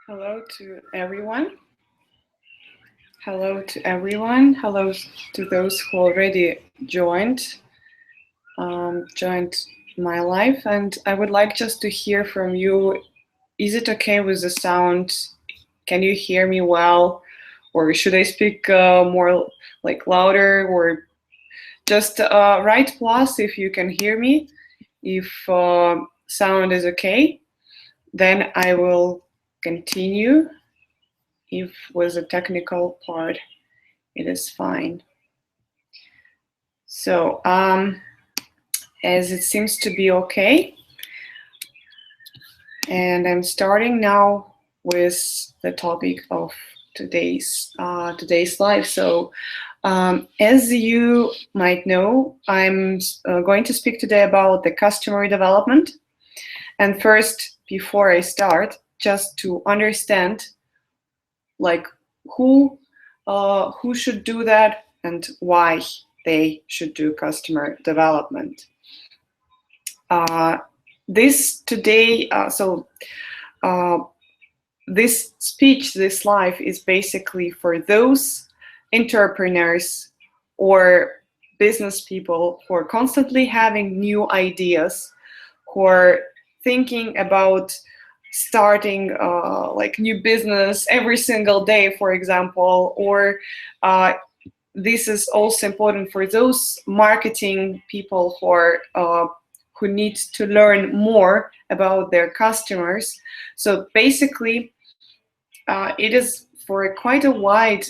Hello to everyone. Hello to everyone. Hello to those who already joined my live. And I would like just to hear from you. Is it okay with the sound? Can you hear me well? Or should I speak more like louder? Or just write plus if you can hear me. If sound is okay, then I will continue. If with a technical part, it is fine. So, as it seems to be okay, and I'm starting now with the topic of today's live. So, as you might know, I'm going to speak today about the customer development. And first, before I start, just to understand, like who should do that and why they should do customer development. This today, this speech, this live is basically for those entrepreneurs or business people who are constantly having new ideas, who are thinking about starting like new business every single day, for example, or this is also important for those marketing people who need to learn more about their customers. So basically, it is for quite a wide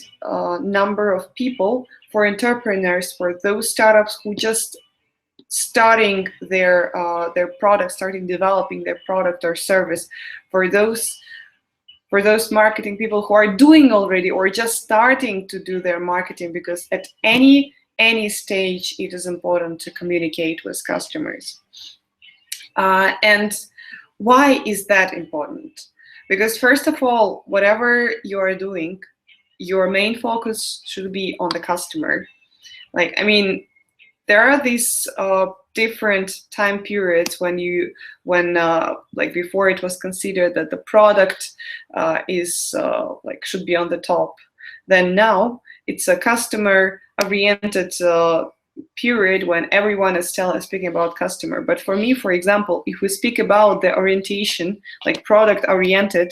number of people, for entrepreneurs, for those startups who just starting their product, starting developing their product or service, for those marketing people who are doing already or just starting to do their marketing, because at any stage it is important to communicate with customers. And why is that important? Because first of all, whatever you are doing, your main focus should be on the customer. Like, I mean, there are these different time periods when like before it was considered that the product is like should be on the top. Then now it's a customer oriented period when everyone is still speaking about customer. But for me, for example, if we speak about the orientation, like product oriented,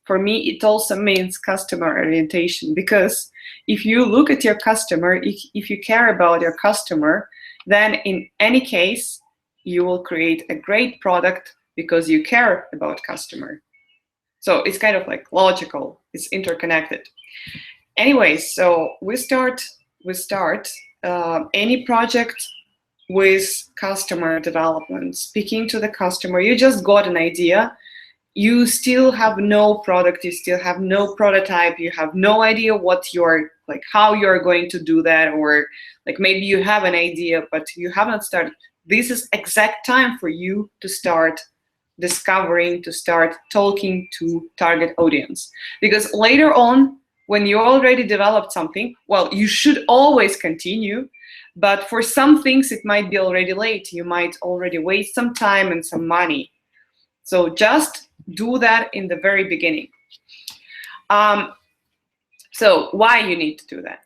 for me it also means customer orientation, because if you look at your customer, if you care about your customer, then in any case you will create a great product because you care about customer. So it's kind of like logical, it's interconnected. Anyways, so we start any project with customer development, speaking to the customer. You just got an idea, you still have no product, you still have no prototype, you have no idea what you're like, how you're going to do that, or like maybe you have an idea but you haven't started. This is exact time for you to start discovering, to start talking to target audience, because later on, when you already developed something, well, you should always continue, but for some things it might be already late. You might already waste some time and some money. So just do that in the very beginning. So why you need to do that?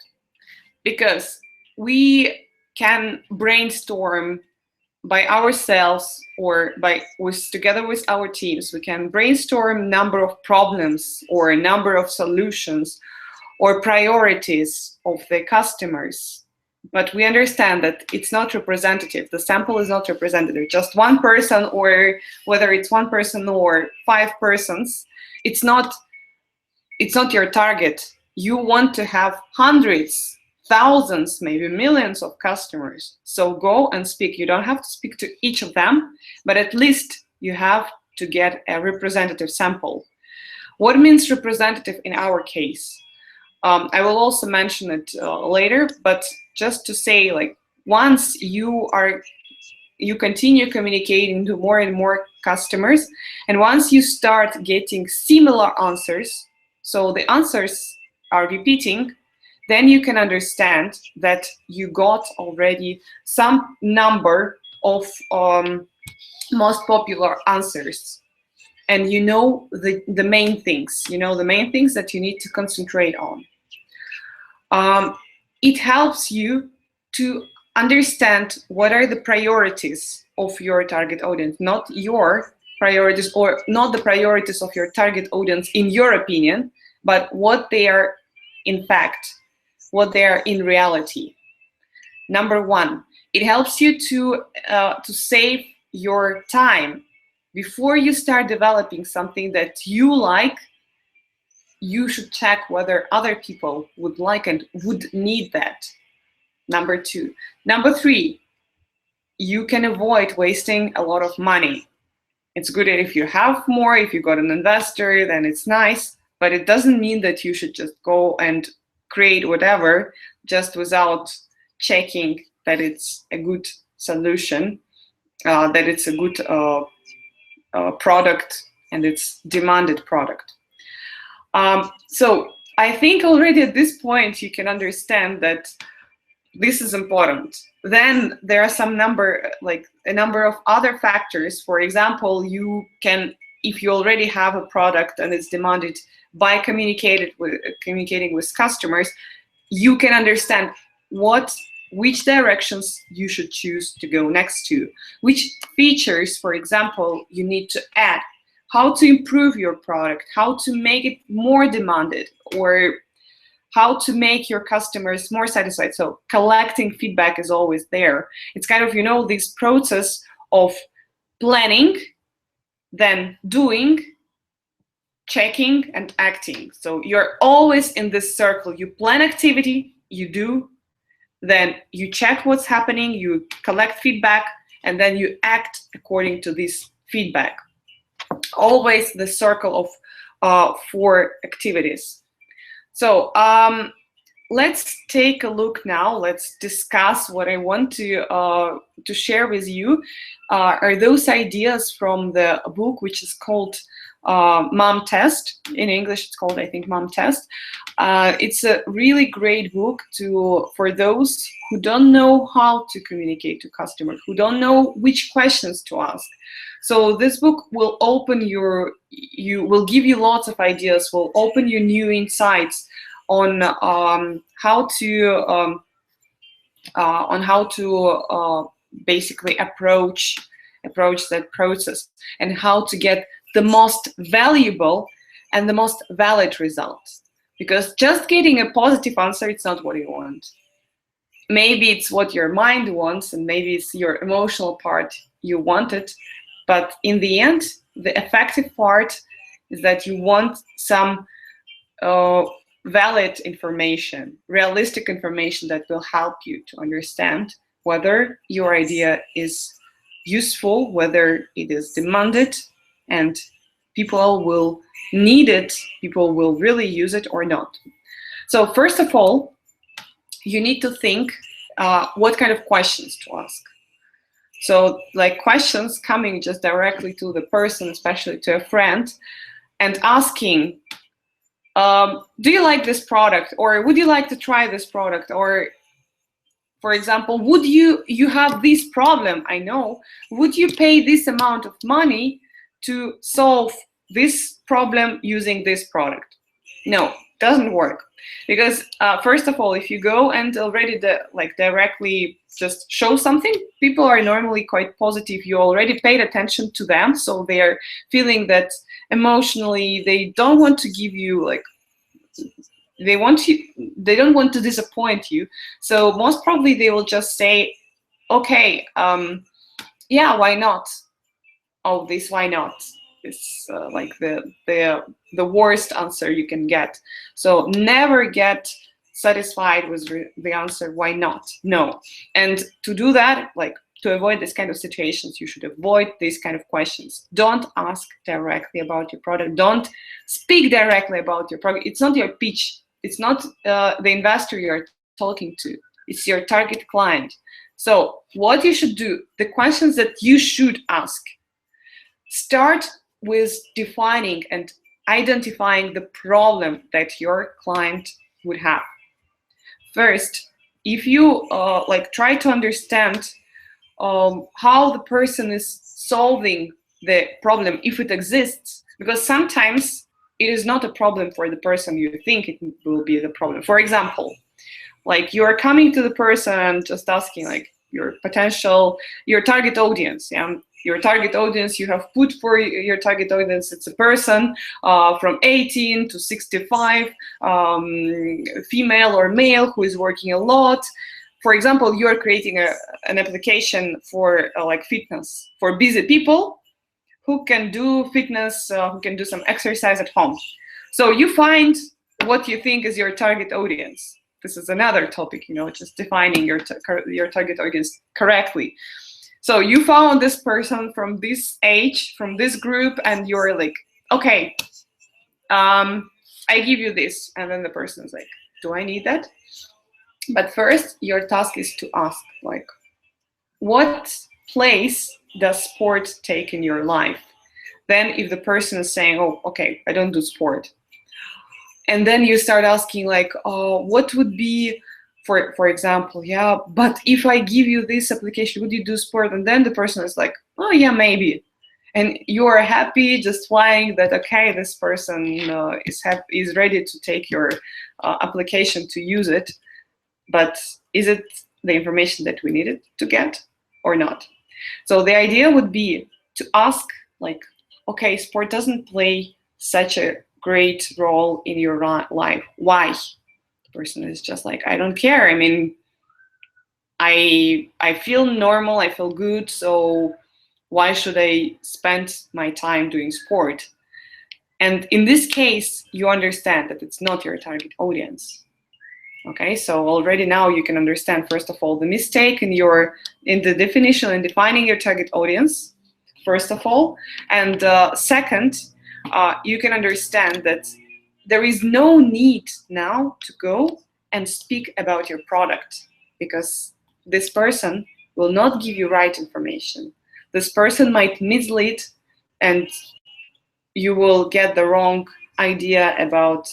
Because we can brainstorm by ourselves or together with our teams. We can brainstorm number of problems or a number of solutions or priorities of the customers. But we understand that it's not representative. The sample is not representative. Just one person, or whether it's one person or 5 persons, it's not your target. You want to have hundreds, thousands, maybe millions of customers. So go and speak. You don't have to speak to each of them, but at least you have to get a representative sample. What means representative in our case? I will also mention it later, but just to say, like, once you continue communicating to more and more customers, and once you start getting similar answers, so the answers are repeating, then you can understand that you got already some number of most popular answers. and you know the main things, the main things that you need to concentrate on. It helps you to understand what are the priorities of your target audience, not your priorities, or not the priorities of your target audience in your opinion, but what they are in fact, what they are in reality. Number one, it helps you to save your time. Before you start developing something that you like, you should check whether other people would like and would need that. Number two. Number three, you can avoid wasting a lot of money. It's good if you have more, if you got an investor, then it's nice, but it doesn't mean that you should just go and create whatever just without checking that it's a good solution, that it's a good product and it's demanded product. So I think already at this point you can understand that this is important. Then there are some number of other factors. For example, you can, if you already have a product and it's demanded by communicating with customers, you can understand which directions you should choose to go next to, which features, for example, you need to add, how to improve your product, how to make it more demanded, or how to make your customers more satisfied. So collecting feedback is always there. It's kind of, this process of planning, then doing, checking, and acting. So you're always in this circle. You plan activity, you do, then you check what's happening, you collect feedback, and then you act according to this feedback. Always the circle of 4 activities. So let's take a look now. Let's discuss what I want to share with you. Are those ideas from the book, which is called Mom Test. In English, it's called, I think, Mom Test. It's a really great book for those who don't know how to communicate to customers, who don't know which questions to ask. So this book will will give you lots of ideas, will open you new insights on how to basically approach that process, and how to get the most valuable and the most valid results. Because just getting a positive answer, it's not what you want. Maybe it's what your mind wants, and maybe it's your emotional part you want it. But in the end, the effective part is that you want some valid information, realistic information that will help you to understand whether your idea is useful, whether it is demanded, and people will need it, people will really use it or not. So first of all, you need to think what kind of questions to ask. So like questions coming just directly to the person, especially to a friend, and asking, do you like this product? Or would you like to try this product? Or, for example, would you have this problem, I know, would you pay this amount of money to solve this problem using this product? No, doesn't work. Because first of all, if you go and already directly just show something, people are normally quite positive. You already paid attention to them, so they're feeling that emotionally they don't want to give you they don't want to disappoint you. So most probably they will just say, okay, yeah, why not? Oh, this, why not? It's like the worst answer you can get. So never get satisfied with the answer, why not? No. And to do that, to avoid this kind of situations, you should avoid these kind of questions. Don't ask directly about your product. Don't speak directly about your product. It's not your pitch. It's not the investor you're talking to. It's your target client. So what you should do, the questions that you should ask, start with defining and identifying the problem that your client would have. First, if you try to understand how the person is solving the problem if it exists, because sometimes it is not a problem for the person you think it will be the problem. For example, like you're coming to the person just asking like your target audience, yeah, your target audience you have put for your target audience, it's a person from 18 to 65, female or male, who is working a lot. For example, you're creating an application for like fitness for busy people who can do fitness, who can do some exercise at home. So you find what you think is your target audience. This is another topic, just defining your target audience correctly. So you found this person from this age, from this group, and you're like, okay, I give you this. And then the person is like, do I need that? But first, your task is to ask, like, what place does sport take in your life? Then if the person is saying, oh, okay, I don't do sport. And then you start asking like, oh, what would be, for example, yeah, but if I give you this application, would you do sport? And then the person is like, oh yeah, maybe. And you are happy just flying that, okay, this person is ready to take your application to use it. But is it the information that we needed to get or not? So the idea would be to ask like, okay, sport doesn't play such a great role in your life. Why? The person is just like, I don't care. I mean, I feel normal, I feel good, so why should I spend my time doing sport? And in this case, you understand that it's not your target audience. Okay, so already now you can understand, first of all, the mistake in the definition and defining your target audience, first of all. And second, you can understand that there is no need now to go and speak about your product, because this person will not give you right information. This person might mislead, and you will get the wrong idea about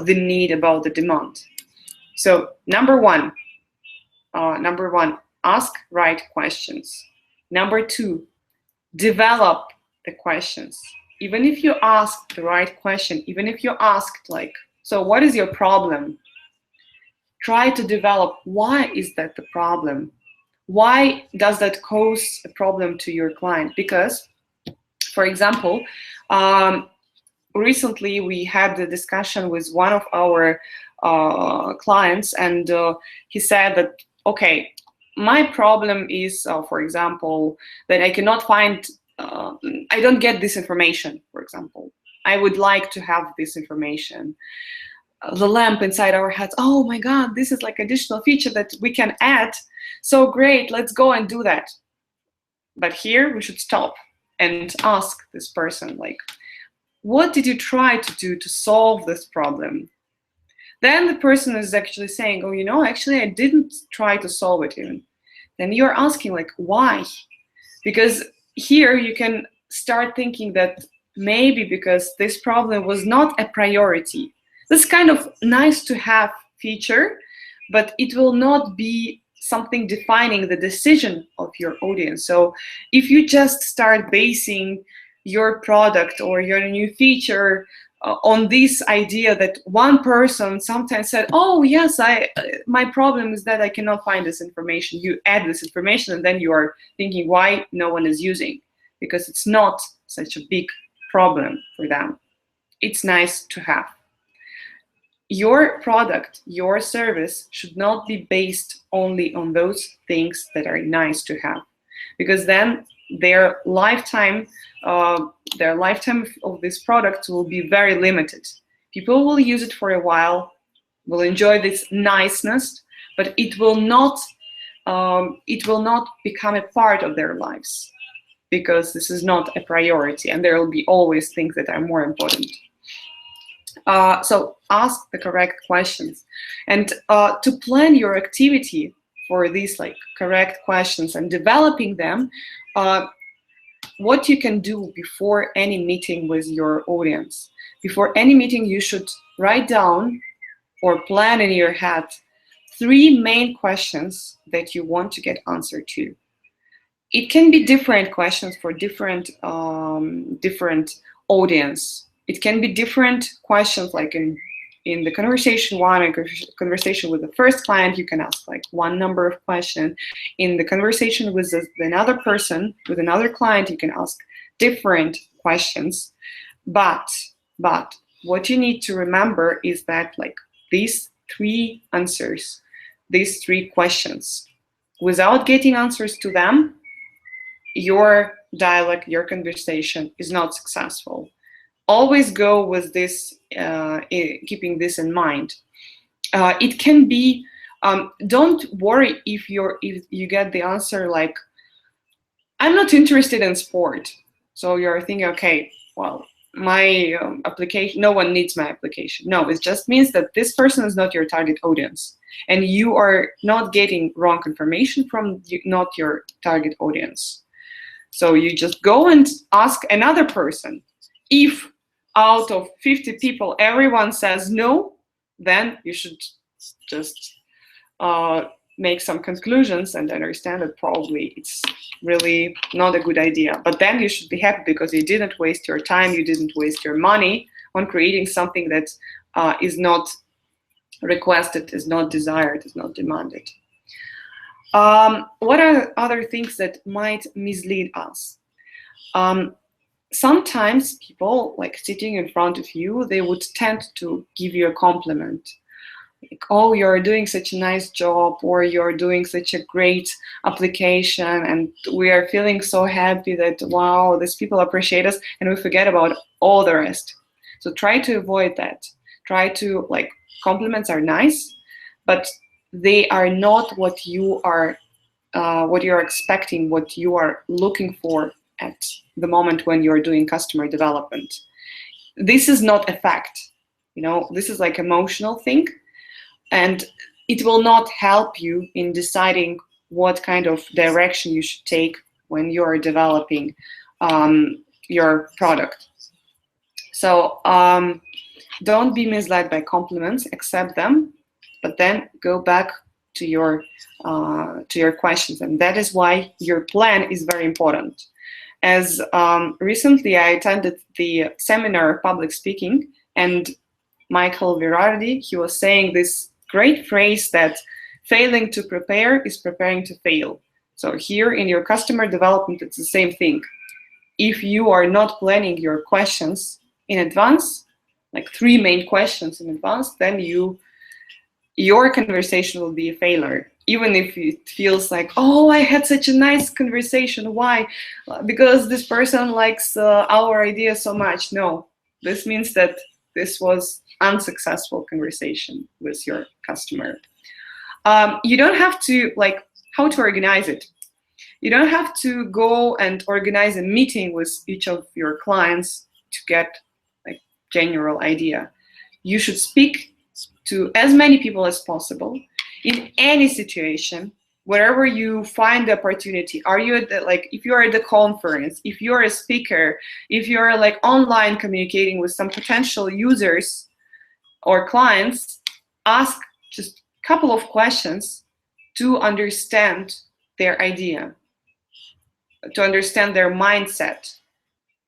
the need, about the demand. So number one, ask right questions. Number two, develop the questions. Even if you ask the right question, even if you asked like, so what is your problem? Try to develop, why is that the problem? Why does that cause a problem to your client? Because, for example, recently we had a discussion with one of our clients, and he said that, okay, my problem is, for example, that I cannot find, I don't get this information, for example. I would like to have this information. The lamp inside our heads, oh my God, this is like additional feature that we can add. So great, let's go and do that. But here we should stop and ask this person, like, what did you try to do to solve this problem? Then the person is actually saying, oh, actually I didn't try to solve it even. Then you're asking like, why? Because here you can start thinking that maybe because this problem was not a priority. This kind of nice to have feature, but it will not be something defining the decision of your audience. So if you just start basing your product or your new feature on this idea that one person sometimes said, oh yes, my problem is that I cannot find this information. You add this information and then you are thinking why no one is using, because it's not such a big problem for them. It's nice to have. Your product, your service should not be based only on those things that are nice to have, because then their lifetime of this product will be very limited. People will use it for a while, will enjoy this niceness, but it will not become a part of their lives, because this is not a priority, and there will be always things that are more important. So ask the correct questions, and to plan your activity for these correct questions and developing them, what you can do before any meeting with your audience. Before any meeting, you should write down or plan in your head 3 main questions that you want to get answered to. it can be different questions for different different audience. It can be different questions, like in the conversation one, a conversation with the first client, you can ask like one number of questions. In the conversation with another person, with another client, you can ask different questions. But what you need to remember is that like these three answers, these three questions, without getting answers to them, your dialogue, your conversation is not successful. Always go with this, keeping this in mind. It can be, don't worry if you get the answer like, I'm not interested in sport. So you're thinking, okay, well, my application, no one needs my application. No, it just means that this person is not your target audience, and you are not getting wrong information from not your target audience. So you just go and ask another person. If out of 50 people, everyone says no, then you should just make some conclusions and understand that probably it's really not a good idea. But then you should be happy because you didn't waste your time, you didn't waste your money on creating something that is not requested, is not desired, is not demanded. What are other things that might mislead us? Sometimes people, like sitting in front of you, they would tend to give you a compliment. Like, oh, you're doing such a nice job, or you're doing such a great application, and we are feeling so happy that, wow, these people appreciate us, and we forget about all the rest. So try to avoid that. Try to, like, compliments are nice, but they are not what you are expecting, what you are looking for at the moment when you're doing customer development. This is not a fact, you know, this is like emotional thing, and it will not help you in deciding what kind of direction you should take when you're developing your product. So don't be misled by compliments, accept them, but then go back to your questions, and that is why your plan is very important. As recently I attended the seminar Public Speaking, and Michael Virardi, he was saying this great phrase that failing to prepare is preparing to fail. So here in your customer development, it's the same thing. If you are not planning your questions in advance, like 3 main questions in advance, then your conversation will be a failure. Even if it feels like, oh, I had such a nice conversation. Why? Because this person likes our idea so much. No, this means that this was unsuccessful conversation with your customer. You don't have to, like, how to organize it. You don't have to go and organize a meeting with each of your clients to get like general idea. You should speak to as many people as possible in any situation, wherever you find the opportunity. Are you at the, like, if you're at the conference, if you're a speaker, if you're like online communicating with some potential users or clients, ask just a couple of questions to understand their idea, to understand their mindset,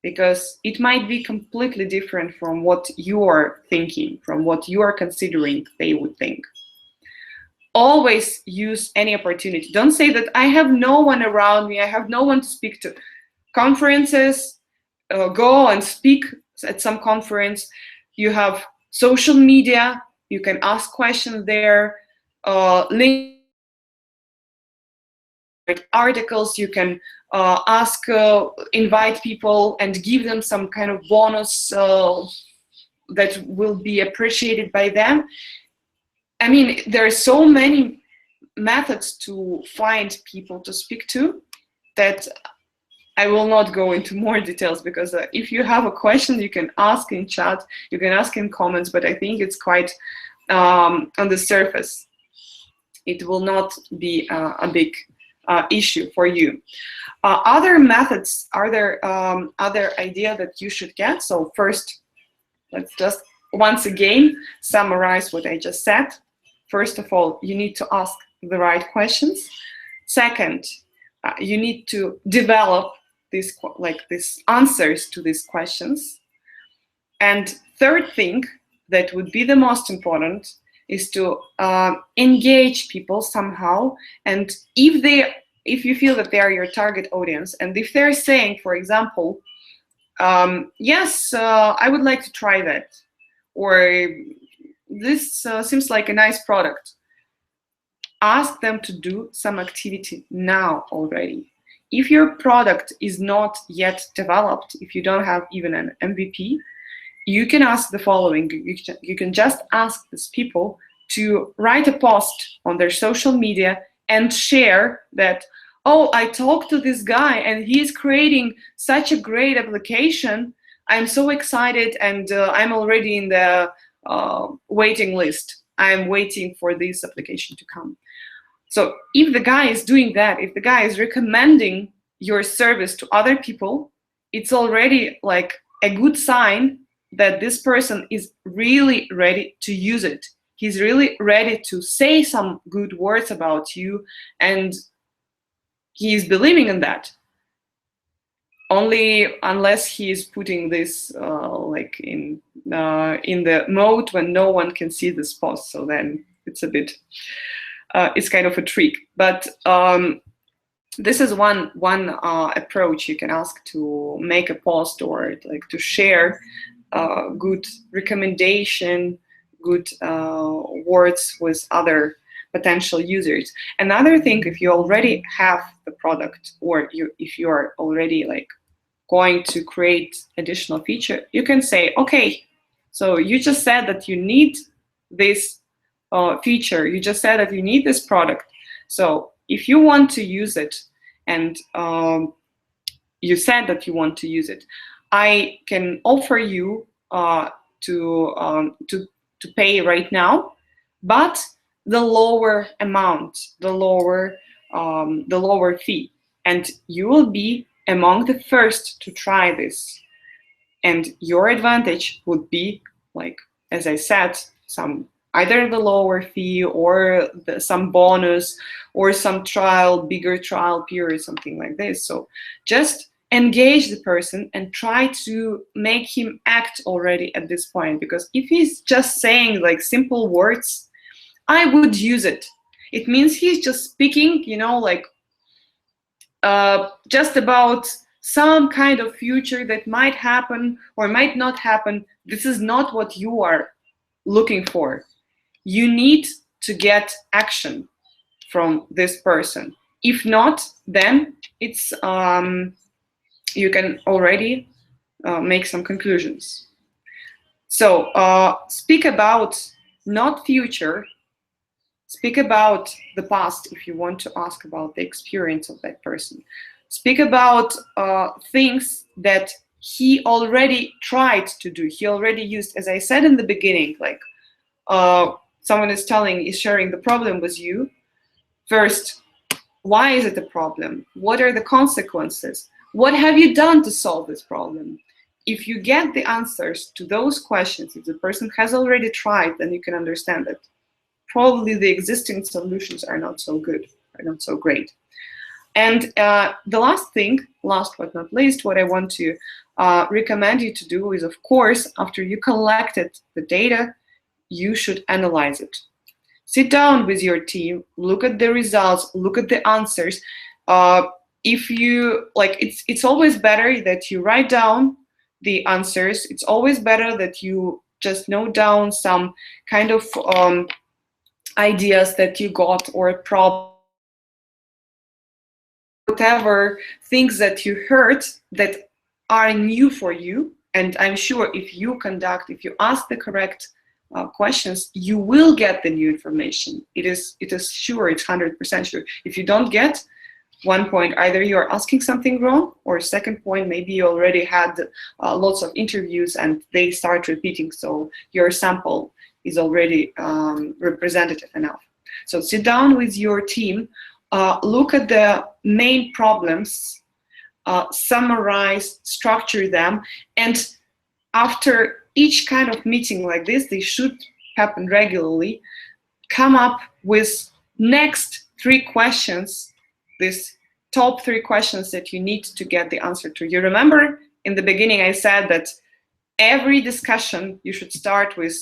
because it might be completely different from what you're thinking, from what you're considering they would think. Always use any opportunity. Don't say that I have no one around me, I have no one to speak to. Conferences, go and speak at some conference. You have social media, you can ask questions there, link articles, you can ask, invite people and give them some kind of bonus that will be appreciated by them. I mean, there are so many methods to find people to speak to that I will not go into more details, because if you have a question, you can ask in chat, you can ask in comments, but I think it's quite on the surface. It will not be a big issue for you. Other methods, are there other idea that you should get? So first, let's just once again summarize what I just said. First of all, you need to ask the right questions. Second, you need to develop these answers to these questions. And third thing that would be the most important is to engage people somehow. And if you feel that they are your target audience, and if they're saying, for example, yes, I would like to try that, or this seems like a nice product, ask them to do some activity now already. If your product is not yet developed, if you don't have even an MVP, you can ask the following. You can just ask these people to write a post on their social media and share that, oh, I talked to this guy and he's creating such a great application. I'm so excited, and I'm already in the waiting list. I'm waiting for this application to come. So if the guy is doing that, if the guy is recommending your service to other people, it's already like a good sign that this person is really ready to use it. He's really ready to say some good words about you, and he is believing in that. Only unless he is putting this like in the mode when no one can see this post. So then it's a bit, it's kind of a trick. But this is one approach you can ask to make a post, or like to share good recommendation, good words with other potential users. Another thing, if you already have the product, or if you are already like going to create additional feature, you can say, okay, so you just said that you need this feature, you just said that you need this product. So if you want to use it, and you said that you want to use it, I can offer you to pay right now, but the lower amount, the lower fee, and you will be among the first to try this. And your advantage would be, like, as I said, either the lower fee, or some bonus, or some bigger trial period, something like this. So just engage the person and try to make him act already at this point. Because if he's just saying like simple words, I would use it. It means he's just speaking, like just about some kind of future that might happen or might not happen. This is not what you are looking for. You need to get action from this person. If not, then it's you can already make some conclusions. So speak about not future, speak about the past if you want to ask about the experience of that person. Speak about things that he already tried to do, he already used. As I said in the beginning, like someone is sharing the problem with you. First, why is it a problem? What are the consequences? What have you done to solve this problem? If you get the answers to those questions, if the person has already tried, then you can understand that probably the existing solutions are not so good, are not so great. And the last thing, last but not least, what I want to recommend you to do is, of course, after you collected the data, you should analyze it. Sit down with your team, look at the results, look at the answers. If you like, it's always better that you write down the answers. It's always better that you just note down some kind of ideas that you got, or a problem, whatever things that you heard that are new for you. And I'm sure if you ask the correct questions, you will get the new information. It is sure, it's 100% sure. If you don't get one point, either you're asking something wrong, or second point, maybe you already had lots of interviews and they start repeating, so your sample is already representative enough. So sit down with your team, look at the main problems, summarize, structure them, and after each kind of meeting like this, they should happen regularly, come up with next 3 questions, this top 3 questions that you need to get the answer to. You remember in the beginning I said that every discussion you should start with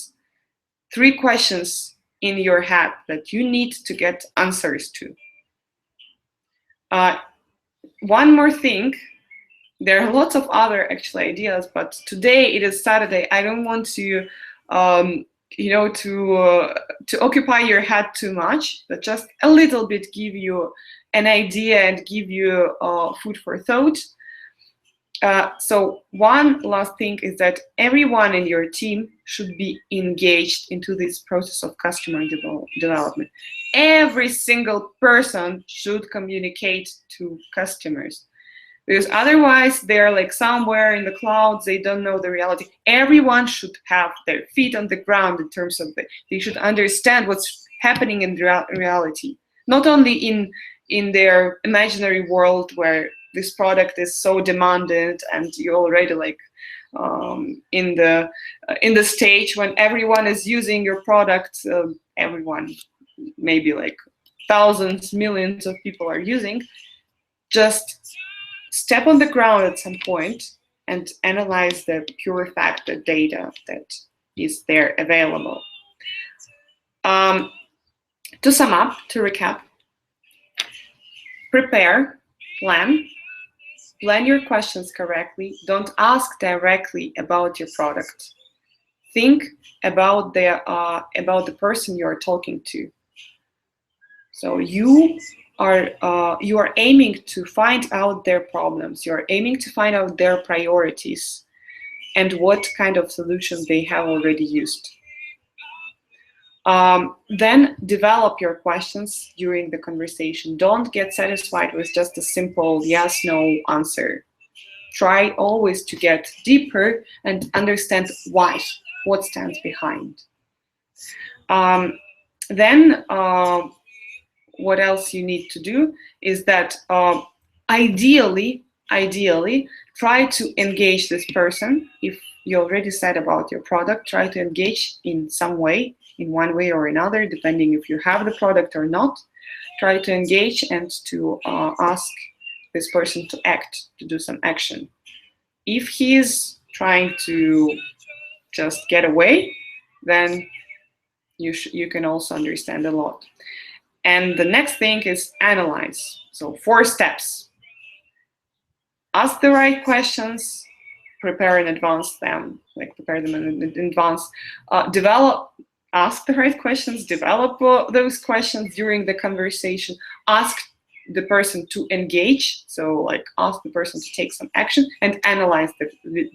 3 questions in your head that you need to get answers to. One more thing, there are lots of other actual ideas, but today it is Saturday. I don't want to, to occupy your head too much, but just a little bit give you an idea and give you food for thought. So one last thing is that everyone in your team should be engaged into this process of customer development. Every single person should communicate to customers, because otherwise they're like somewhere in the clouds, they don't know the reality. Everyone should have their feet on the ground in terms of they should understand what's happening in reality, not only in their imaginary world where this product is so demanded and you're already like in the stage when everyone is using your product. Everyone, maybe like thousands, millions of people are using. Just step on the ground at some point and analyze the pure fact, the data that is there available. To sum up, to recap, prepare, plan your questions correctly. Don't ask directly about your product. Think about the person you are talking to. So you are aiming to find out their problems. You are aiming to find out their priorities and what kind of solutions they have already used. Then develop your questions during the conversation. Don't get satisfied with just a simple yes, no answer. Try always to get deeper and understand why, what stands behind. Then what else you need to do is that ideally try to engage this person. If you already said about your product, try to engage in some way, in one way or another, depending if you have the product or not. Try to engage and to ask this person to act, to do some action. If he is trying to just get away, then you can also understand a lot. And the next thing is analyze. So 4 steps. Ask the right questions, prepare in advance them, prepare them in advance. Ask the right questions, develop those questions during the conversation. Ask the person to engage, so ask the person to take some action, and analyze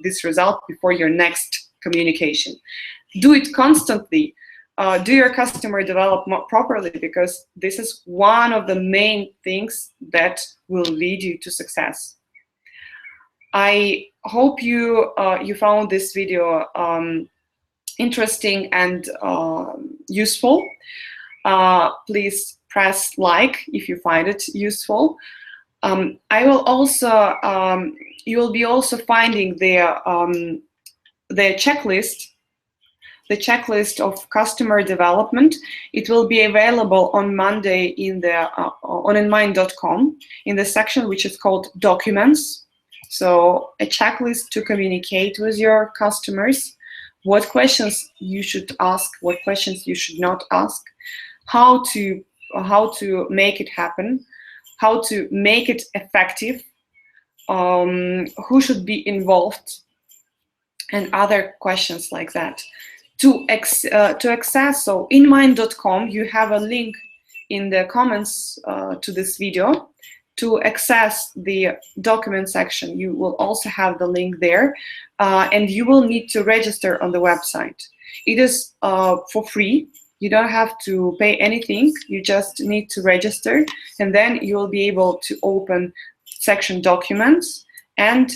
this result before your next communication. Do it constantly. Do your customer development properly, because this is one of the main things that will lead you to success. I hope you found this video interesting and useful. Please press like if you find it useful. I will also you will be also finding the checklist. The checklist of customer development. It will be available on Monday in the on inmind.com in the section which is called Documents. So a checklist to communicate with your customers, what questions you should ask, what questions you should not ask, how to make it happen, how to make it effective, who should be involved, and other questions like that. To access, so inmind.com, you have a link in the comments to this video. To access the document section, you will also have the link there, and you will need to register on the website. It is for free. You don't have to pay anything. You just need to register, and then you will be able to open section Documents and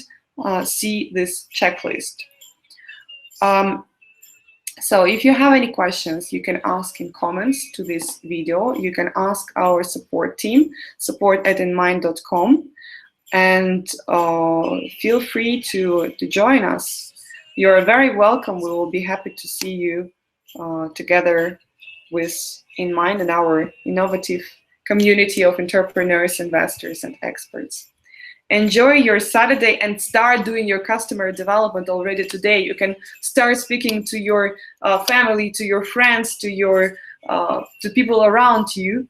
see this checklist. So if you have any questions, you can ask in comments to this video. You can ask our support team, support@inmind.com, and feel free to join us. You're very welcome. We will be happy to see you together with InMind and our innovative community of entrepreneurs, investors, and experts. Enjoy your Saturday and start doing your customer development already today. You can start speaking to your family, to your friends, to people around you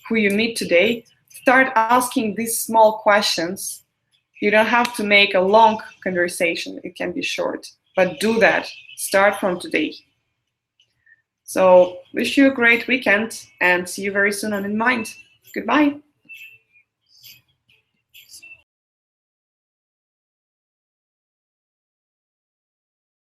who you meet today. Start asking these small questions. You don't have to make a long conversation. It can be short, but do that. Start from today. So wish you a great weekend and see you very soon on In Mind. Goodbye.